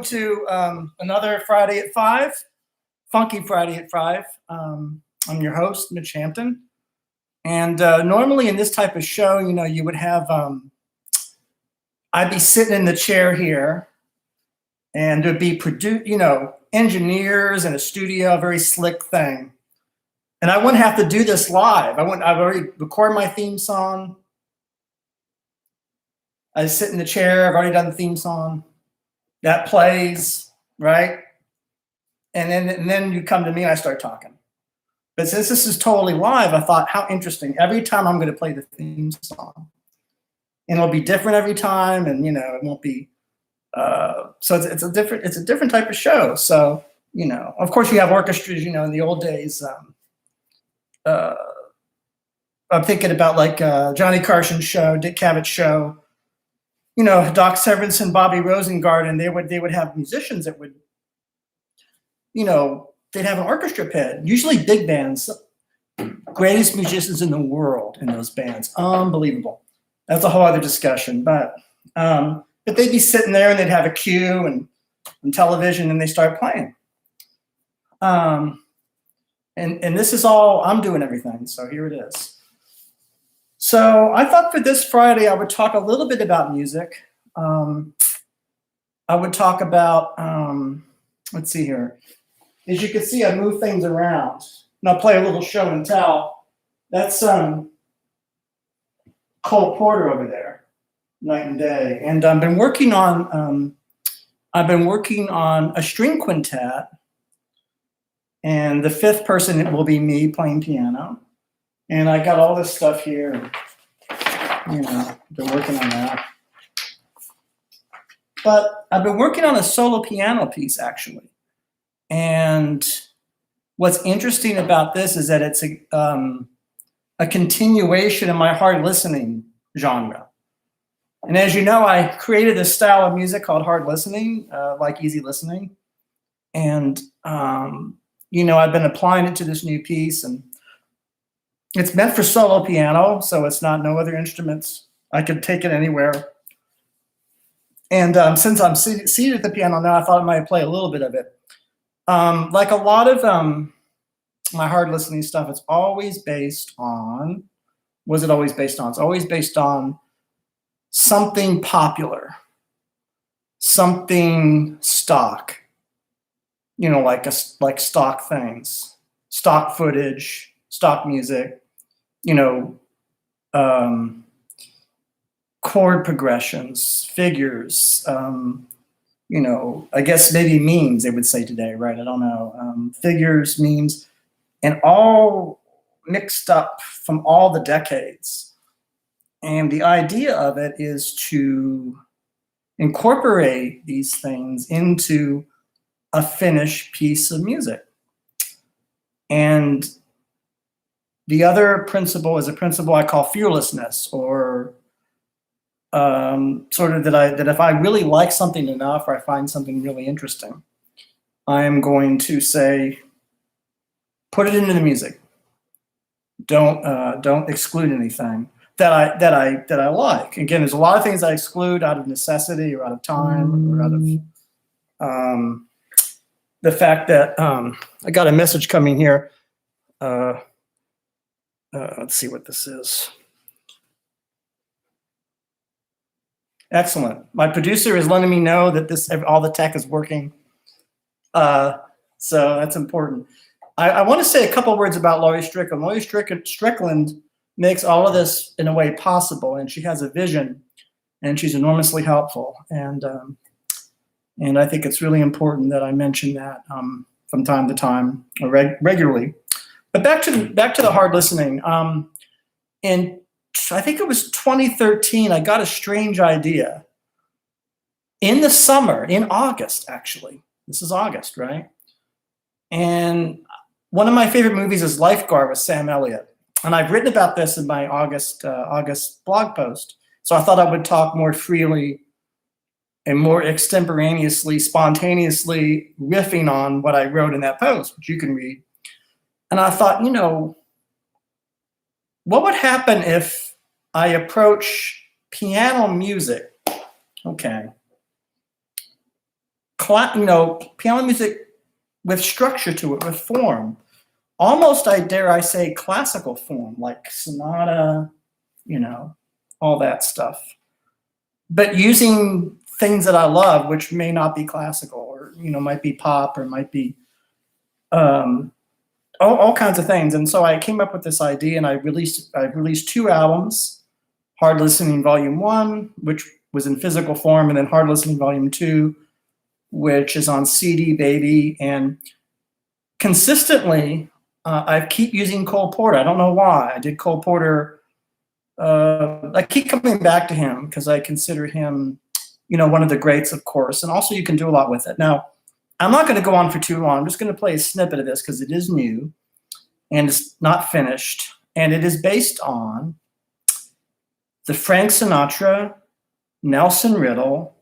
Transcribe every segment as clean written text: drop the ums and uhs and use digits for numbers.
welcome to another Friday at 5, Funky Friday at 5. I'm your host, Mitch Hampton. And normally in this type of show, you know, you would have, I'd be sitting in the chair here and there'd be engineers in a studio, a very slick thing. And I wouldn't have to do this live. I've already recorded my theme song. I sit in the chair, I've already done the theme song. That plays, right? And then you come to me and I start talking. But since this is totally live, I thought, how interesting. Every time I'm going to play the theme song. And it'll be different every time, and you know, it won't be so it's a different type of show. So, you know, of course you have orchestras, you know, in the old days. I'm thinking about like Johnny Carson's show, Dick Cavett's show. You know, Doc Severinsen, Bobby Rosengarten, they would have musicians that would, you know, they'd have an orchestra pit, usually big bands, greatest musicians in the world in those bands, unbelievable. That's a whole other discussion, but they'd be sitting there and they'd have a cue and television and they start playing. And this is all, I'm doing everything, so here it is. So I thought for this Friday, I would talk a little bit about music. I would talk about, let's see here. As you can see, I move things around. And I'll play a little show and tell. That's Cole Porter over there, Night and Day. And I've been working on a string quintet. And the fifth person, it will be me playing piano. And I got all this stuff here. You know, been working on that. But I've been working on a solo piano piece, actually. And what's interesting about this is that it's a continuation of my hard listening genre. And as you know, I created a style of music called hard listening, like easy listening. And, you know, I've been applying it to this new piece, and it's meant for solo piano, so it's not no other instruments. I could take it anywhere. And since I'm seated at the piano now, I thought I might play a little bit of it. Like a lot of my hard listening stuff, it's always based on, was it always based on? It's always based on something popular, something stock, you know, like stock things, stock footage, stock music, you know, chord progressions, figures, you know, I guess maybe memes, they would say today, right? I don't know. Figures, memes, and all mixed up from all the decades. And the idea of it is to incorporate these things into a finished piece of music. And the other principle is a principle I call fearlessness, or sort of that if I really like something enough, or I find something really interesting, I am going to say, put it into the music. Don't exclude anything that I like. Again, there's a lot of things I exclude out of necessity or out of time or out of the fact that I got a message coming here. Let's see what this is. Excellent. My producer is letting me know that all the tech is working. So that's important. I want to say a couple words about Laurie Strickland. Laurie Strickland makes all of this in a way possible, and she has a vision, and she's enormously helpful. And I think it's really important that I mention that from time to time, or regularly. But back to the hard listening. And I think it was 2013, I got a strange idea. In the summer, in August, actually. This is August, right? And one of my favorite movies is Lifeguard with Sam Elliott. And I've written about this in my August blog post. So I thought I would talk more freely and more extemporaneously, spontaneously riffing on what I wrote in that post, which you can read. And I thought, you know, what would happen if I approach piano music? Okay. piano music with structure to it, with form. Almost, I dare I say, classical form, like sonata, all that stuff. But using things that I love, which may not be classical, or might be pop, or might be all kinds of things. And so I came up with this idea, and I released 2 albums: Hard Listening Volume 1, which was in physical form, and then Hard Listening Volume 2, which is on CD Baby. And consistently, I keep using Cole Porter. I don't know why. I did Cole Porter. I keep coming back to him because I consider him, one of the greats, of course. And also, you can do a lot with it. Now, I'm not going to go on for too long. I'm just going to play a snippet of this because it is new and it's not finished. And it is based on the Frank Sinatra, Nelson Riddle,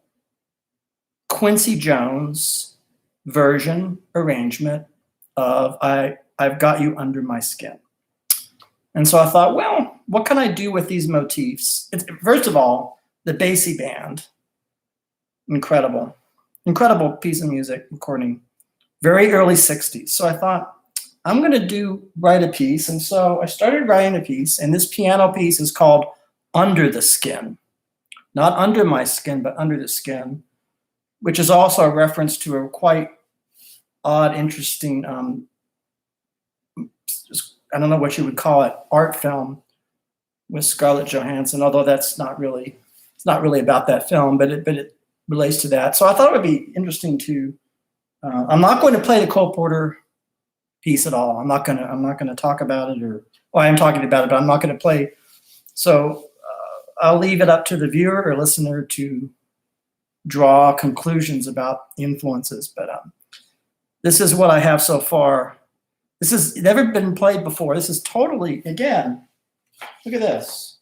Quincy Jones version arrangement of I've Got You Under My Skin. And so I thought, well, what can I do with these motifs? First of all, the Basie Band, incredible piece of music recording, very early 60s. So I thought, I'm going to write a piece. And so I started writing a piece, and this piano piece is called Under the Skin. Not Under My Skin, but Under the Skin, which is also a reference to a quite odd, interesting, I don't know what you would call it, art film with Scarlett Johansson, although it's not really about that film, but it relates to that. So I thought it would be interesting to, I'm not going to play the Cole Porter piece at all. I'm not going to talk about it, I am talking about it, but I'm not going to play. So I'll leave it up to the viewer or listener to draw conclusions about influences. But this is what I have so far. This has never been played before. This is totally, again, look at this.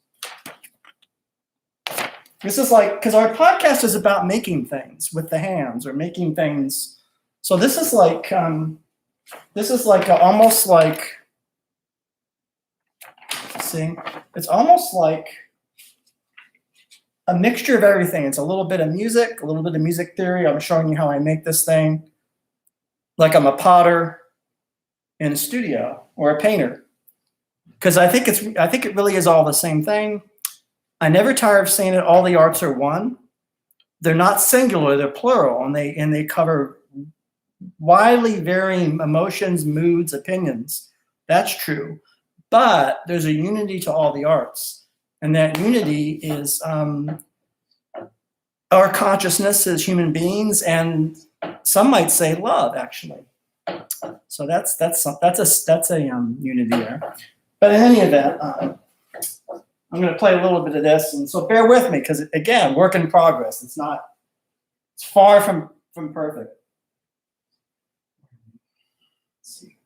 This is like, because our podcast is about making things with the hands or making things. So this is like, almost like, see, it's almost like a mixture of everything. It's a little bit of music theory. I'm showing you how I make this thing. Like I'm a potter in a studio or a painter. Because I think it really is all the same thing. I never tire of saying it. All the arts are one. They're not singular, they're plural, and they cover widely varying emotions, moods, opinions. That's true. But there's a unity to all the arts. And that unity is our consciousness as human beings, and some might say love, actually. So that's a unity there. But in any event, I'm going to play a little bit of this, and so bear with me because, again, work in progress. It's far from perfect. Let's see.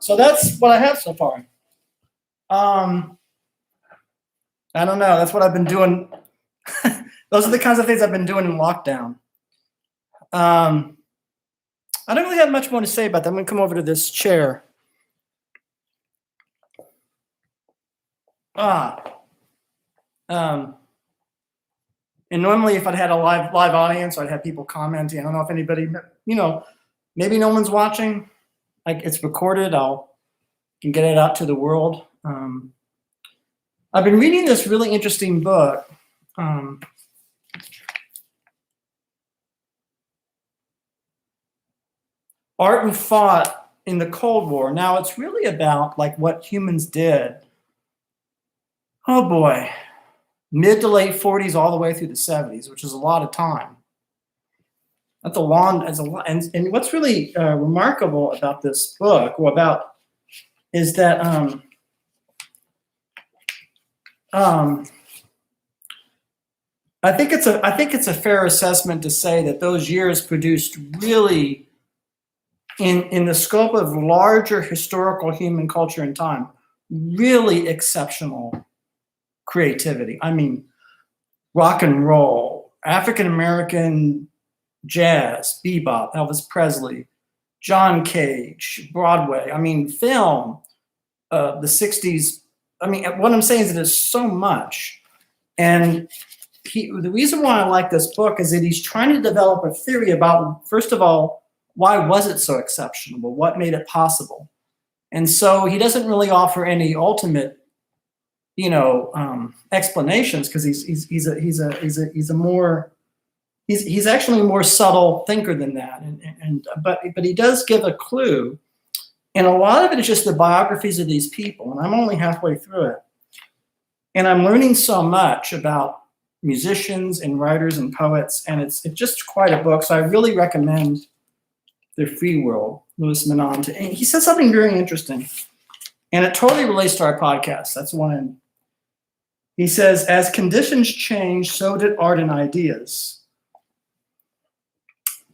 So that's what I have so far. I don't know. That's what I've been doing. Those are the kinds of things I've been doing in lockdown. I don't really have much more to say about that. I'm going to come over to this chair. And normally, if I'd had a live audience, I'd have people commenting. I don't know if anybody, maybe no one's watching. Like, it's recorded. Can get it out to the world. I've been reading this really interesting book. Art and Thought in the Cold War. Now, it's really about like what humans did. Oh boy, mid to late 40s all the way through the 70s, which is a lot of time. That's a lot. And what's really remarkable about this book, is that I think it's a fair assessment to say that those years produced really, in the scope of larger historical human culture and time, really exceptional creativity. I mean, rock and roll, African American jazz, bebop, Elvis Presley, John Cage, Broadway. I mean, film, the 60s. I mean, what I'm saying is that there's so much. And the reason why I like this book is that he's trying to develop a theory about, first of all, why was it so exceptional? What made it possible? And so he doesn't really offer any ultimate, explanations, because he's actually a more subtle thinker than that. But he does give a clue, and a lot of it is just the biographies of these people. And I'm only halfway through it, and I'm learning so much about musicians and writers and poets, and it's just quite a book. So I really recommend The Free World, Louis Menand. And he says something very interesting, and it totally relates to our podcast. That's one. He says, as conditions changed, so did art and ideas.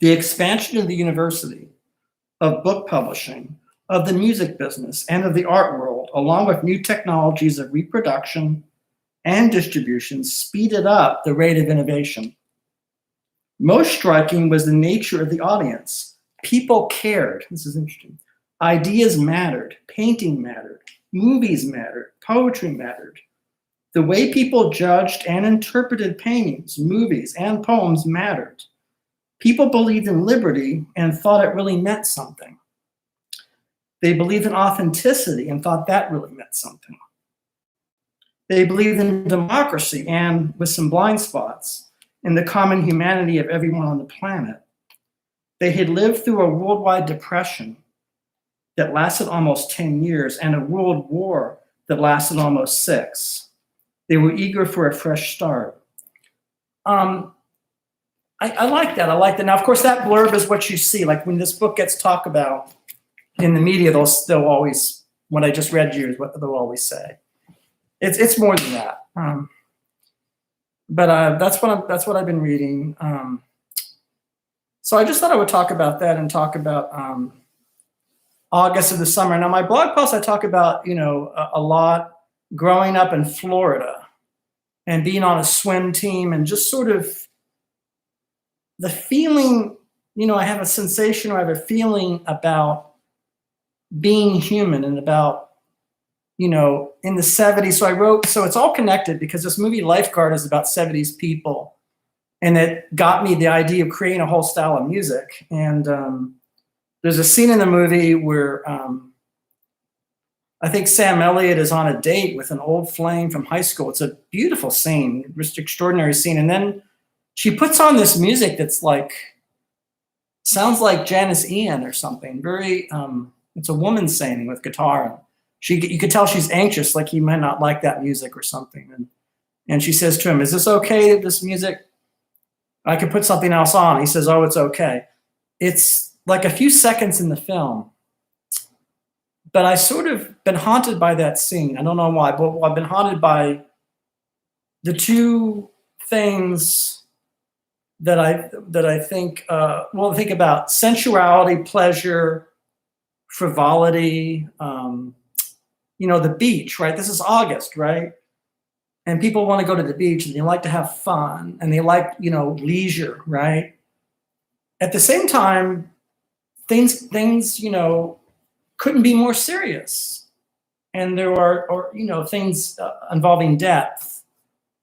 The expansion of the university, of book publishing, of the music business, and of the art world, along with new technologies of reproduction and distribution, speeded up the rate of innovation. Most striking was the nature of the audience. People cared. This is interesting. Ideas mattered. Painting mattered. Movies mattered. Poetry mattered. The way people judged and interpreted paintings, movies, and poems mattered. People believed in liberty and thought it really meant something. They believed in authenticity and thought that really meant something. They believed in democracy and, with some blind spots, in the common humanity of everyone on the planet. They had lived through a worldwide depression. that lasted almost 10 years and a world war that lasted almost 6. They were eager for a fresh start. I like that. I like that. Now, of course, that blurb is what you see. Like when this book gets talked about in the media, they'll always, what I just read you is what they'll always say. It's more than that. But that's what I've been reading. So I just thought I would talk about that and talk about August of the summer. Now, my blog post, I talk about, a lot growing up in Florida and being on a swim team and just sort of the feeling, I have a sensation or I have a feeling about being human and about, in the 70s. So it's all connected because this movie Lifeguard is about 70s people. And it got me the idea of creating a whole style of music. And there's a scene in the movie where I think Sam Elliott is on a date with an old flame from high school. It's a beautiful scene, just extraordinary scene. And then she puts on this music that's sounds like Janis Ian or something. Very, it's a woman singing with guitar. You could tell she's anxious, like he might not like that music or something. And she says to him, "Is this okay, this music? I could put something else on." He says, "Oh, it's okay." It's like a few seconds in the film, but I sort of been haunted by that scene. I don't know why, but I've been haunted by the two things that I think, think about: sensuality, pleasure, frivolity, the beach, right? This is August, right? And people want to go to the beach and they like to have fun and they like, leisure, right? At the same time, things, couldn't be more serious. And there are, things involving depth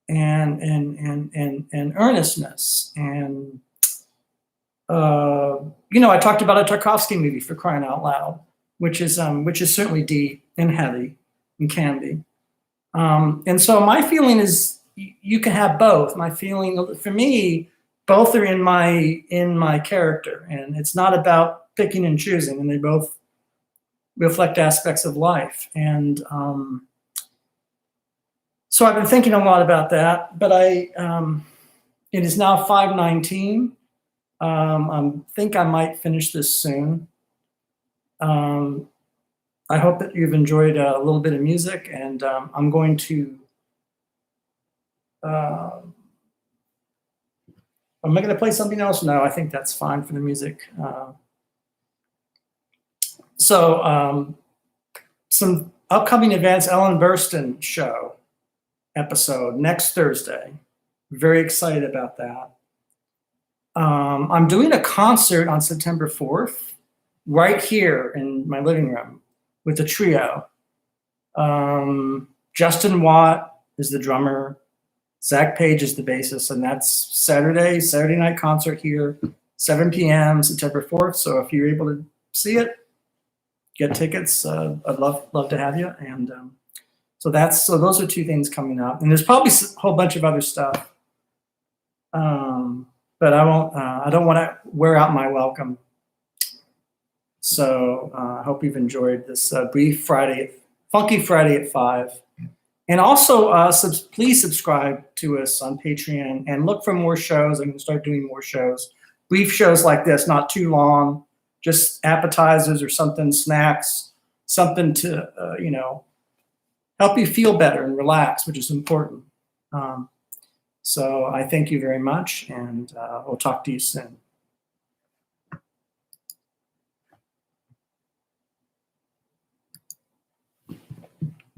and earnestness. And, I talked about a Tarkovsky movie, for crying out loud, which is certainly deep and heavy and can be. And so my feeling is you can have both. My feeling, for me, both are in my character, and it's not about picking and choosing, and they both reflect aspects of life. And so I've been thinking a lot about that, but it is now 5:19. I think I might finish this soon. I hope that you've enjoyed a little bit of music, and I'm going to, am I going to play something else? No, I think that's fine for the music. So some upcoming events: Ellen Burstyn show episode next Thursday. Very excited about that. I'm doing a concert on September 4th right here in my living room with a trio. Justin Watt is the drummer. Zach Page is the bassist, and that's Saturday night concert here, 7 p.m. September 4th. So if you're able to see it, get tickets. I'd love to have you. And so those are two things coming up, and there's probably a whole bunch of other stuff. But I won't. I don't want to wear out my welcome. So I hope you've enjoyed this brief Funky Friday at 5. And also, please subscribe to us on Patreon and look for more shows. I'm going to start doing more shows, brief shows like this, not too long, just appetizers or something, snacks, something to help you feel better and relax, which is important. So I thank you very much, and we'll talk to you soon.